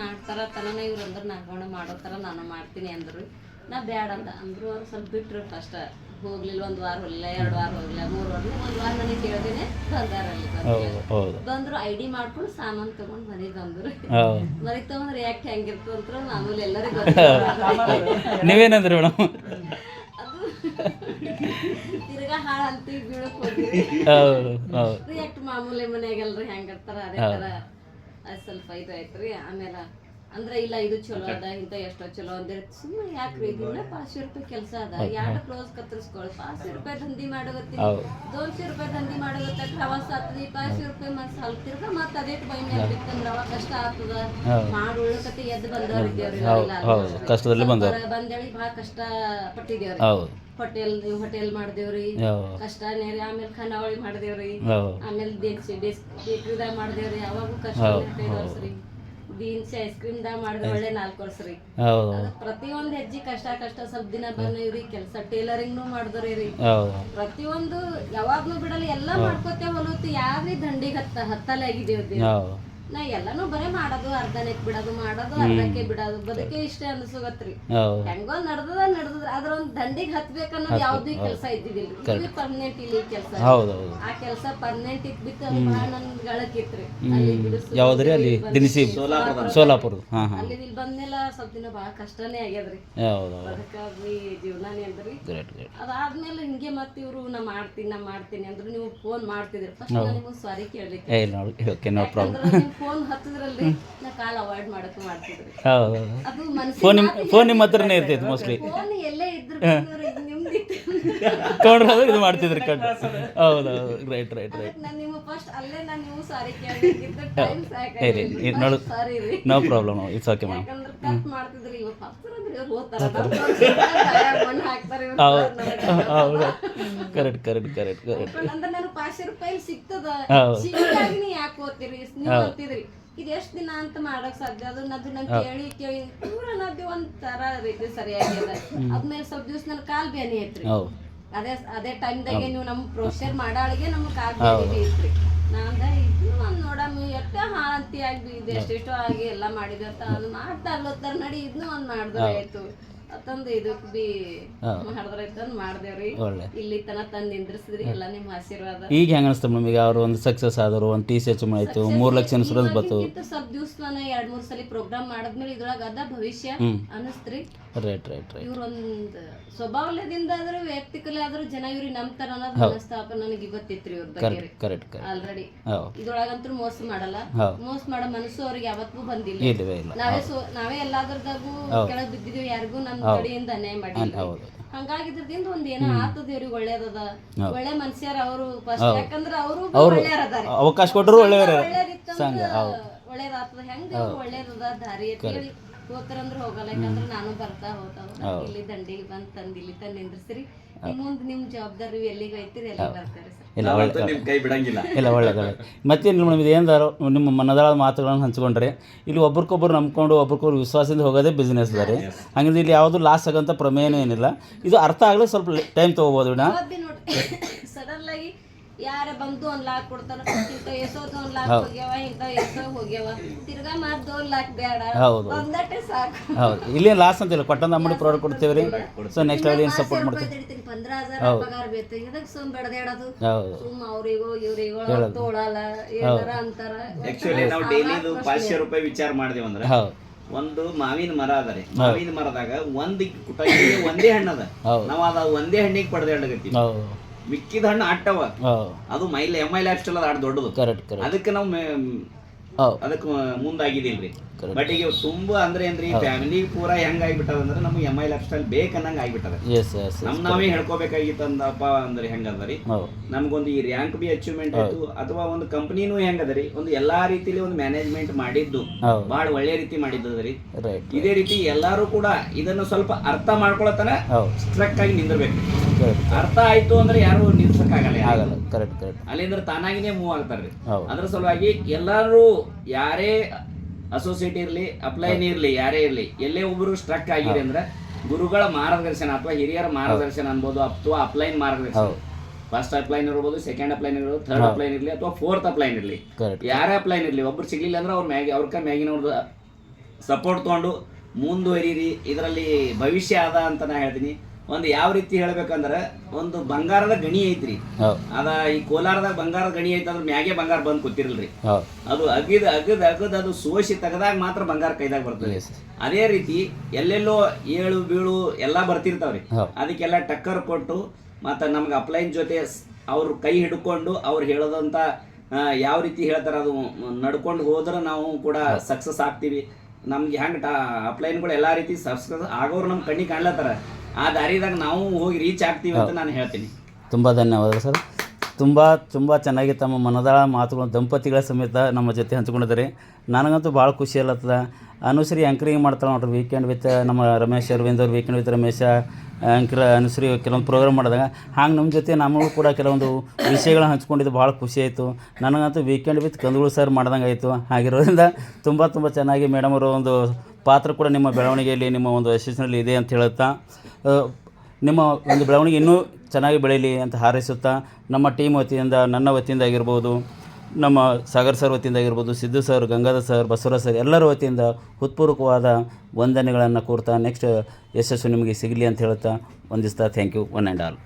ಮಾಡ್ತಾರ ತನನ ಇವ್ರು ಅಂದ್ರೆ ನಾಗವಣ ಮಾಡೋ ಥರ ನಾನು ಮಾಡ್ತೀನಿ ಅಂದರು. ನಾ ಬ್ಯಾಡ ಅಂದ್ರು. ಅವ್ರು ಸ್ವಲ್ಪ ಬಿಟ್ಟರು. ಫಸ್ಟ್ ಹೋಗ್ಲಿಲ್ಲ, 1 ವಾರ ಹೋಗ್ಲಿಲ್ಲ, 2 ವಾರ ಹೋಗ್ಲಿಲ್ಲ, 3 ವಾರ 1 ವಾರ ನನಗೆ ಕೇಳ್ದೇನೆ ಬಂದಾರಲ್ಲಿ ಬಂದ್ರು. ID ಮಾಡ್ಕೊಂಡು ಸಾಮಾನು ತಗೊಂಡು ಮನೆಗೆ ಬಂದ್ರು. ಮನೆಗೆ ತಗೊಂಡ್ರೆ ರಿಯಾಕ್ಟ್ ಹೆಂಗಿರ್ತು ಅಂತ ಮಾಮೂಲಿ ಎಲ್ಲರಿಗೂ ನೀವೇನಂದ್ರಿ ಮೇಡಮ್? ಅದು ತಿರ್ಗಾ ಹಾಳು ಅಂತೀವಿ ಬೀಳಕ್ ಹೋಗಿರಿ ರಿಯಾಕ್ಟ್ ಮಾಮೂಲಿ ಮನೆಗೆಲ್ರಿ ಹೆಂಗಿರ್ತಾರ ಅದೇ ಥರ ಅದು ಸ್ವಲ್ಪ ಇದು ಆಯ್ತ್ರಿ. ಆಮೇಲೆ ಅಂದ್ರೆ ಇಲ್ಲ ಇದು ಚಲೋ ಅದ ಇಂಥ ಎಷ್ಟೋ ಚಲೋ ಅಂದ್ರೆ ಸುಮ್ಮನೆ ಯಾಕ್ರಿ ಇದನ್ನ 500 ರೂಪಾಯಿ ಕೆಲಸ ಅದ, 2 ಕ್ಲೋಸ್ ಕತ್ತರಿಸ್ಕೊಳ್ಳಿ, 500 ರೂಪಾಯಿ ದಂಧಿ ಮಾಡೋಗತ್ತಿ, 200 ರೂಪಾಯಿ ದಂಧಿ ಮಾಡೋಗತ್ತ, ಪ್ರವಾಸ ಆಗ್ತದೆ, 500 ರೂಪಾಯಿ ಮತ್ತೆ ಸ್ವಲ್ಪ ತಿರ್ಗ ಮತ್ತೆ ಅದೇ ಬೈ ಮೇಲೆ ಬಿತ್ತಂದ್ರೆ ಅವಾಗ ಕಷ್ಟ ಆಗ್ತದ. ಮಾಡಿ ಉಳ್ಳಕತ್ತೆ ಎದ್ದು ಬಂದವ್ರು ಇದ್ದೇವ್ರಿ, ಕಷ್ಟದಲ್ಲಿ ಬಂದೇಳಿ ಭಾಳ ಕಷ್ಟ ಪಟ್ಟಿದೇವ್ರಿ. ಹೋಟೆಲ್ ಮಾಡ್ದೇವ್ರಿ, ಕಷ್ಟನೇ ರೀ. ಆಮೇಲೆ ಖಾನಾವಳಿ ಮಾಡ್ದೇವ್ರಿ, ಆಮೇಲೆ ಬೇಕ್ರಿದಾಗ ಮಾಡ್ದೇವ್ರಿ, ಅವಾಗೂ ಕಷ್ಟ 5 ವರ್ಷ ರೀ. ಬೀನ್ಸ್ ಐಸ್ ಕ್ರೀಮ್ ದಾಗ ಮಾಡಿದ್ರೆ ಒಳ್ಳೆ 4 ವರ್ಷ ರೀ. ಪ್ರತಿಯೊಂದು ಹೆಜ್ಜೆ ಕಷ್ಟ ಸ್ವಲ್ಪ ದಿನ ಬಂದ್ರಿ. ಕೆಲಸ ಟೇಲರಿಂಗ್ ಮಾಡಿದ್ರಿ. ಪ್ರತಿಯೊಂದು ಯಾವಾಗ್ಲೂ ಬಿಡಲ್ಲ, ಎಲ್ಲಾ ಮಾಡ್ಕೋತೇವ್ ಹೊಲತ್ತು. ಯಾವ್ರಿ ದಂಡಿಗೆ ಹತ್ತಲೆ ಆಗಿದೇವ್ರಿ. ನಾ ಎಲ್ಲಾನು ಬರೇ ಮಾಡೋದು, ಅರ್ಧಕ್ಕೆ ಬಿಡೋದು, ಅರ್ಧಕ್ಕೆ ಬಿಡೋದು, ಬದುಕೆ ಇಷ್ಟ ಅನ್ಸೋಗತ್ರಿ. ಹೆಂಗೋ ನಡ್ದದ ಅದ್ರ ಒಂದ್ ದಂಡಿಗೆ ಹತ್ಬೇಕನ್ನೋದು ಯಾವ್ದು ಕೆಲಸ ಇದ್ದಿದ್ದಿಲ್ರಿ. ಪರ್ಮನೆಂಟ್ ಇಲ್ಲಿ ಕೆಲಸ, ಆ ಕೆಲಸ ಪರ್ಮನೆಂಟ್ ಇದ್ಬಿಟ್ಟು ಭಾಳ ನನ್ ಗಳಕ್ಕಿತ್ರಿ. ಯಾವ್ದ್ರಿ? ಅಲ್ಲಿ ದಿನಸಿ ಸೋಲಾಪುರ. ಅಲ್ಲಿ ಇಲ್ಲಿ ಬಂದ್ಮೇಲೆ ಸ್ವಲ್ಪ ದಿನ ಭಾಳ ಕಷ್ಟನೇ ಆಗ್ಯದ್ರಿ. ಬದುಕಾಗಿ ಜೀವನಾನೇ ಅಂದ್ರಿ. ಅದಾದ್ಮೇಲೆ ಹಿಂಗೆ ಮತ್ತೆ ಇವ್ರು ನಾ ಮಾಡ್ತೀನಿ ಅಂದ್ರೆ ನೀವು ಫೋನ್ ಮಾಡ್ತಿದ್ರಿ. ಫಸ್ಟ್ ನಿಮ್ಗೆ ಸಾರಿ ಕೇಳ್ಬೇಕು. ಫೋನ್ ಹತ್ತಿದ್ರಲ್ಲಿ ನಾ ಕಾಲ್ ಅವಾಯ್ಡ್ ಮಾಡಕ್ ಮಾಡ್ತಿದ್ರಿ. ಅದು ಫೋನ್ ನಿಮ್ಮ ಹತ್ರನೇ ಇರ್ತೈತಿ ಮೋಸ್ಟ್ಲಿ. ಫೋನ್ ಎಲ್ಲೇ ಇದ್ರು ಕೌಂಡ್ರಾದ್ರೆ ಇದು ಮಾಡ್ತಿದ್ರಿ ಕಟ್. ಹೌದೌದು, ರೈಟ್. ನಾನು ನಿಮ್ಮ ಫಸ್ಟ್ ಅಲ್ಲೇ ನೀವು ಸಾರಿ ಕೇಳಬೇಕಿತ್ತು. ಟೈಮ್ ಸಾಕಾಗಿ ನೋಡು, ಸಾರಿ ರೀ, no problem, it's okay ma'am. ಯಾಕಂದ್ರೆ ಕಟ್ ಮಾಡ್ತಿದ್ರಿ. ಇವಾಗ ಹತ್ತಿರಂದ್ರೆ ಇವ್ರು ಹೋಗ್ತಾರ, ಮಣ್ಣು ಹಾಕ್ತಾರೆ. ಹೌದು, ಕರೆಕ್ಟ್. ಅಂದ್ರೆ ನಾನು 500 ರೂಪಾಯಿ ಸಿಗ್ತದ, ಸಿಕ್ಕಾಗಿ ನೀ ಯಾಕೆ ಹೋಗ್ತೀರಿ ನೀವು ಅಂತಿದ್ರಿ. ಇದು ಎಷ್ಟು ದಿನ ಅಂತ ಮಾಡಕ್ ಸಾಧ್ಯ? ಅದನ್ನ ಕೇಳಿ ಪೂರ ನದಿ ಒಂಥರ ರೀತಿ ಸರಿಯಾಗ್ಯದ. ಆದ್ಮೇಲೆ ಸ್ವಲ್ಪ ದಿವ್ಸ ನನ್ನ ಕಾಲ್ ಬ್ಯಾನಿ ಐತ್ರಿ. ಅದೇ ಟೈಮ್ದಾಗೆ ನೀವು ನಮ್ಗೆ ಪ್ರೊಸೀಜರ್ ಮಾಡಾಳಿಗೆ ನಮ್ಗೆ ಕಾಲ್ ಬ್ಯಾನಿ ಐತ್ರಿ. ನಾಂದ ಇದು ನೋಡಮ್ಮ ಎಷ್ಟ ಹಾಳಂತಿ ಆಗಿ ಇದು ಎಷ್ಟೆಷ್ಟೋ ಆಗಿ ಎಲ್ಲ ಮಾಡಿದ ಅದು ಮಾಡ್ತಾ ಅಲ್ಲತ್ತಾರ ನಡಿ ಇದನ್ನು ಒಂದ್ ಮಾಡಿದ್ರೆ ಆಯ್ತು ಅತ್ತಂದು ಇದಕ್ಕೆ ಬಿ ಮಾಡಿದ್ರೈತಂದ್ ಮಾಡ್ದೇವ್ರಿ. ಇಲ್ಲಿ ತನ ತಂದು ನಿಂದ್ರಿಸಿದ್ರಿ. ಎಲ್ಲ ನಿಮ್ಮ ಆಶೀರ್ವಾದ. ಈಗ ಹೆಂಗ ಅನಿಸ್ತ ಮೇಡಮ್? ಈಗ ಅವ್ರು ಒಂದು ಸಕ್ಸಸ್ ಆದರು, ಒಂದು TCH ಆಯ್ತು, 3 ಲಕ್ಷ ಇನ್ಸೂರೆನ್ಸ್ ಬಂತು. ಸ್ವಲ್ಪ ದಿವ್ಸ ನಾನು 2-3 ಸಲ ಪ್ರೋಗ್ರಾಮ್ ಮಾಡಿದ್ಮೇಲೆ ಇದ್ರೊಳಗ ಅದ ಭವಿಷ್ಯ ಅನಿಸ್ತ್ರಿ. ರೈಟ್. ಇವ್ರೊಂದ್ ಸ್ವಭಾವದಿಂದ ಆದ್ರೂ ವೈಯಕ್ತಿಕಲಿ ಆದ್ರೂ ಜನ ಇವ್ರಿಗೆ ನಂಬ್ತಾರ ಅನ್ನೋದು ಮನಸ್ತಾಪ ನನಗೆ ಇವತ್ತಿತ್ರಿ ಇವ್ರ ಬಗ್ಗೆ ಆಲ್ರೆಡಿ. ಇದ್ರೊಳಗಂತೂ ಮೋಸ ಮಾಡಲ್ಲ, ಮೋಸ ಮಾಡೋ ಮನಸ್ಸು ಅವ್ರಿಗೆ ಯಾವತ್ತೂ ಬಂದಿಲ್ಲ. ನಾವೇ ಎಲ್ಲಾದ್ರದಾಗೂ ಕೆಳಗ್ ಬಿದ್ದಿದೀವಿ, ಯಾರಿಗೂ ನಮ್ಮ ಕಡೆಯಿಂದ ಅನ್ಯಾಯ ಮಾಡಿಲ್ಲ. ಹಂಗಾಗಿದ್ರದಿಂದ ಒಂದ್ ಏನೋ ಆತದ ಇವ್ರಿಗೆ ಒಳ್ಳೇದದ, ಒಳ್ಳೆ ಮನುಷ್ಯರ ಅವರು. ಫಸ್ಟ್ ಯಾಕಂದ್ರ ಅವರು ಒಳ್ಳೆಯರದಾರ, ಅವಕಾಶ ಕೊಟ್ಟರು ಒಳ್ಳೇದಾಗ್ತದ. ಹೆಂಗ ಒಳ್ಳೇದದ ದಾರಿ ಅಂತೇಳಿ ಹೋಗ್ತಾರಂದ್ರೆ ಹೋಗಲ್ಲ. ಯಾಕಂದ್ರೆ ನಾನು ಬರ್ತಾ ಹೋಗ್ತಾವ ಇಲ್ಲಿ ದಂಡಿಗೆ ಬಂದ್ ತಂದ್ ಇಲ್ಲಿ ತಂದ್ ನಿಂದ್ರಿಸ್ರಿ. ಮುಂದೆ ನಿಮ್ ಜವಾಬ್ದಾರಿ ಎಲ್ಲಿಗೆ ಐತಿರಿ ಎಲ್ಲಿಗೆ ಬರ್ತಾರೆ ಸರ್. ಇಲ್ಲ ಒಳ್ಳೆದ. ಮತ್ತೇನು ಮೇಡಮ್, ಇದು ಏನಾರು ನಿಮ್ಮ ಮನದಾಳದ ಮಾತುಗಳನ್ನು ಹಂಚ್ಕೊಂಡ್ರೆ ಇಲ್ಲಿ ಒಬ್ರಿಗೊಬ್ರು ನಂಬ್ಕೊಂಡು ಒಬ್ರಿಗೊಬ್ರು ವಿಶ್ವಾಸದಿಂದ ಹೋಗೋದೇ ಬಿಸ್ನೆಸ್ ಅದ ರೀ. ಹಂಗಂದ್ರೆ ಇಲ್ಲಿ ಯಾವುದು ಲಾಸ್ ಆಗೋಂಥ ಪ್ರಮೇಯನೂ ಏನಿಲ್ಲ. ಇದು ಅರ್ಥ ಆಗಲಿ ಸ್ವಲ್ಪ ಟೈಮ್ ತೊಗೋಬೋದು. ಸಡನ್ ಆಗಿ ಯಾರ ಬಂದು 1 ಲಾಖ ಕೊಡ್ತಾರ, ಇಂಥ ಎಸೋದು 1 ಲಾಖ ಹೋಗ್ಯಾವ, ಇಂಥ ಎಸೋ ಹೋಗ್ಯಾವ, ತಿರ್ಗಾ ಮಾರ್ದು 1 ಲಾಖ ಬೇಡ, ಒಂದಟ್ಟೆ ಸಾಕು. ಹೌದು, ಇಲ್ಲೇನು ಲಾಸ್ ಅಂತಿಲ್ಲ. ಕೊಟ್ಟಂದ ಅಂಬಡಿ ಪ್ರಾಡಕ್ಟ್ ಕೊಡ್ತೇವೆ ರೀ. ಸೊ ನೆಕ್ಸ್ಟ್ ಲೆವೆಲ್ ಏನು ಸಪೋರ್ಟ್ ಮಾಡ್ತೀವಿ. 15,000 ಪಗಾರ ಬೇಕು, ಇದಕ್ಕೆ ಸುಮ್ ಬೆಳೆದಾಡೋದು, ಸುಮ್ ಅವ್ರಿಗೋ ಇವ್ರಿಗೋ ತೋಳಲ್ಲ ಏನಾರ ಅಂತಾರ. ಆಕ್ಚುಲಿ ನಾವು ಡೈಲಿ 500 ರೂಪಾಯಿ ವಿಚಾರ ಮಾಡಿದೆವು ಅಂದ್ರೆ, ಒಂದು ಮಾವಿನ ಮರ ಅದ ರೀ. ಮಾವಿನ ಮರದಾಗ ಒಂದೇ ಹಣ್ಣದ, ನಾವ್ ಅದ ಒಂದೇ ಹಣ್ಣಿಗೆ ಪಡೆದಾಡಗತ್ತೀವಿ. ಮಿಕ್ಕಿದ ಹಣ್ಣು ಆಟವ, ಅದು MI ಲೈಫ್ ಸ್ಟೈಲ್ ಅದ ದೊಡ್ಡದು. ಅದಕ್ಕೆ ನಾವು ಅದಕ್ಕೆ ಮುಂದಾಗಿದಿಲ್ರಿ. ಬಟ್ ಈಗ ತುಂಬಾ ಅಂದ್ರೆ ಏನ್ರಿ, ಫ್ಯಾಮಿಲಿ ಪೂರಾ ಹೆಂಗ್ ಆಗ್ಬಿಟ್ಟದ ಅಂದ್ರೆ ನಮ್ಗೆ MI ಲೈಫ್ ಸ್ಟೈಲ್ ಬೇಕನ್ನಂಗ ಆಗ್ಬಿಟ್ಟದ. ನಾವೇ ಹೇಳ್ಕೋಬೇಕಾಗಿತ್ತಂದಪ್ಪ ಅಂದ್ರೆ ಹೆಂಗದರಿ, ನಮ್ಗೊಂದು ಈ ರ್ಯಾಂಕ್ ಬಿ ಅಚೀವ್ಮೆಂಟ್ ಆಯ್ತು, ಅಥವಾ ಒಂದು ಕಂಪನಿನೂ ಹೆಂಗದರಿ, ಒಂದು ಎಲ್ಲಾ ರೀತಿಲಿ ಒಂದು ಮ್ಯಾನೇಜ್ಮೆಂಟ್ ಮಾಡಿದ್ದು ಬಹಳ ಒಳ್ಳೆ ರೀತಿ ಮಾಡಿದ್ದದರಿ. ಇದೇ ರೀತಿ ಎಲ್ಲಾರು ಕೂಡ ಇದನ್ನು ಸ್ವಲ್ಪ ಅರ್ಥ ಮಾಡ್ಕೊಳತನ ಸ್ಟ್ರಕ್ ಆಗಿ ನಿಂದಿರ್ಬೇಕು. ಅರ್ಥ ಆಯ್ತು ಅಂದ್ರೆ ಯಾರು ನಿಲ್ಸಕ್ ಆಗಲ್ಲ, ಅಲ್ಲಿಂದ್ರೆ ತಾನಾಗಿನೇ ಮೂವ್ ಆಗ್ತಾರ್ರಿ. ಅದ್ರ ಸಲುವಾಗಿ ಎಲ್ಲಾರು ಯಾರೇ ಅಸೋಸಿಯೇಟ್ ಇರ್ಲಿ, ಅಪ್ಲೈನ್ ಇರ್ಲಿ, ಯಾರೇ ಇರ್ಲಿ, ಎಲ್ಲೇ ಒಬ್ರು ಸ್ಟ್ರಕ್ ಆಗಿದೆ ಅಂದ್ರೆ ಗುರುಗಳ ಮಾರ್ಗದರ್ಶನ ಅಥವಾ ಹಿರಿಯರ ಮಾರ್ಗದರ್ಶನ ಅನ್ಬೋದು, ಅಥವಾ ಅಪ್ಲೈನ್ ಮಾರ್ಗದರ್ಶನ. ಫಸ್ಟ್ ಅಪ್ಲೈನ್ ಇರ್ಬೋದು, ಸೆಕೆಂಡ್ ಅಪ್ಲೈನ್ ಇರ್ಬೋದು, ಥರ್ಡ್ ಅಪ್ಲೈನ್ ಇರ್ಲಿ, ಅಥವಾ ಫೋರ್ತ್ ಅಪ್ಲೈನ್ ಇರ್ಲಿ, ಯಾರೇ ಅಪ್ಲೈನ್ ಇರ್ಲಿ, ಒಬ್ರು ಸಿಗ್ಲಿಲ್ಲ ಅಂದ್ರೆ ಅವ್ರ ಮ್ಯಾಗಿನವ್ರದ್ದು ಸಪೋರ್ಟ್ ತೊಗೊಂಡು ಮುಂದುವರಿರಿ. ಇದರಲ್ಲಿ ಭವಿಷ್ಯ ಅದ ಅಂತ ನಾ ಹೇಳ್ತೀನಿ. ಒಂದು ಯಾವ ರೀತಿ ಹೇಳ್ಬೇಕಂದ್ರೆ ಒಂದು ಬಂಗಾರದ ಗಣಿ ಐತ್ರಿ, ಅದ ಈ ಕೋಲಾರದಾಗ ಬಂಗಾರದ ಗಣಿ ಐತೆ ಅಂದ್ರೆ ಮ್ಯಾಗೆ ಬಂಗಾರ ಬಂದು ಕೂತಿರಲ್ರಿ, ಅದು ಅಗದ್ ಅದು ಸೋಸಿ ತೆಗದಾಗ ಮಾತ್ರ ಬಂಗಾರ ಕೈದಾಗ ಬರ್ತದೆ. ಅದೇ ರೀತಿ ಎಲ್ಲೆಲ್ಲೋ ಏಳು ಬೀಳು ಎಲ್ಲಾ ಬರ್ತಿರ್ತಾವ್ರಿ, ಅದಕ್ಕೆಲ್ಲ ಟಕ್ಕರ್ ಕೊಟ್ಟು ಮತ್ತು ನಮ್ಗೆ ಅಪ್ಲೈನ್ ಜೊತೆ ಅವ್ರ ಕೈ ಹಿಡ್ಕೊಂಡು ಅವ್ರು ಹೇಳೋದಂತ ಯಾವ ರೀತಿ ಹೇಳ್ತಾರೆ ಅದು ನಡ್ಕೊಂಡು ಹೋದ್ರೆ ನಾವು ಕೂಡ ಸಕ್ಸಸ್ ಆಗ್ತೀವಿ. ನಮ್ಗೆ ಹೆಂಗೆ ಅಪ್ಲೈನ್ಗಳು ಎಲ್ಲ ರೀತಿ ಸಕ್ಸಸ್ ಆಗೋರು ನಮ್ಮ ಕಣ್ಣಿಗೆ ಕಾಣ್ಲತ್ತಾರ, ಆ ದಾರಿದಾಗ ನಾವು ಹೋಗಿ ರೀಚ್ ಆಗ್ತೀವಿ ಅಂತ ನಾನು ಹೇಳ್ತೀನಿ. ತುಂಬ ಧನ್ಯವಾದಗಳು ಸರ್. ತುಂಬ ಚೆನ್ನಾಗಿ ತಮ್ಮ ಮನದಾಳ ಮಾತುಗಳು ದಂಪತಿಗಳ ಸಮೇತ ನಮ್ಮ ಜೊತೆ ಹಂಚ್ಕೊಂಡಿದ್ದಾರೆ. ನನಗಂತೂ ಭಾಳ ಖುಷಿ ಅಲ್ಲತ್ತದ. ಅನುಶ್ರೀ ಆ್ಯಂಕರಿಂಗ್ ಮಾಡ್ತಾಳೆ ನೋಡ್ರಿ, ವೀಕೆಂಡ್ ವಿತ್ ನಮ್ಮ ರಮೇಶ್ ಅರವಿಂದ್ ಅವ್ರು, ವೀಕೆಂಡ್ ವಿತ್ ರಮೇಶ ಅನುಶ್ರೀ ಕೆಲವೊಂದು ಪ್ರೋಗ್ರಾಮ್ ಮಾಡಿದಾಗ ಹಾಗೆ ನಮ್ಮ ಜೊತೆ ನಮಗೂ ಕೂಡ ಕೆಲವೊಂದು ವಿಷಯಗಳನ್ನ ಹಂಚ್ಕೊಂಡಿದ್ದು ಭಾಳ ಖುಷಿ ಆಯಿತು. ನನಗಂತೂ ವೀಕೆಂಡ್ ವಿತ್ ಕಂದೂಳು ಸರ್ ಮಾಡ್ದಂಗೆ ಆಯಿತು. ಹಾಗಿರೋದ್ರಿಂದ ತುಂಬ ಚೆನ್ನಾಗಿ ಮೇಡಮ್ ಅವರ ಒಂದು ಪಾತ್ರ ಕೂಡ ನಿಮ್ಮ ಬೆಳವಣಿಗೆಯಲ್ಲಿ, ನಿಮ್ಮ ಒಂದು ಯಶಸ್ಸಿನಲ್ಲಿ ಇದೆ ಅಂತ ಹೇಳುತ್ತಾ, ನಿಮ್ಮ ಒಂದು ಬೆಳವಣಿಗೆ ಇನ್ನೂ ಚೆನ್ನಾಗಿ ಬೆಳೀಲಿ ಅಂತ ಹಾರೈಸುತ್ತಾ, ನಮ್ಮ ಟೀಮ್ ವತಿಯಿಂದ, ನನ್ನ ವತಿಯಿಂದ ಆಗಿರ್ಬೋದು, ನಮ್ಮ ಸಾಗರ್ ಸರ್ ವತಿಯಿಂದ ಆಗಿರ್ಬೋದು, Siddu sir, Gangadhar sir, Basavaraj sir ಎಲ್ಲರ ವತಿಯಿಂದ ಹೃತ್ಪೂರ್ವಕವಾದ ವಂದನೆಗಳನ್ನು ಕೋರ್ತಾ ನೆಕ್ಸ್ಟ್ ಯಶಸ್ಸು ನಿಮಗೆ ಸಿಗಲಿ ಅಂತ ಹೇಳುತ್ತಾ ವಂದಿಸ್ತಾ thank you one and all.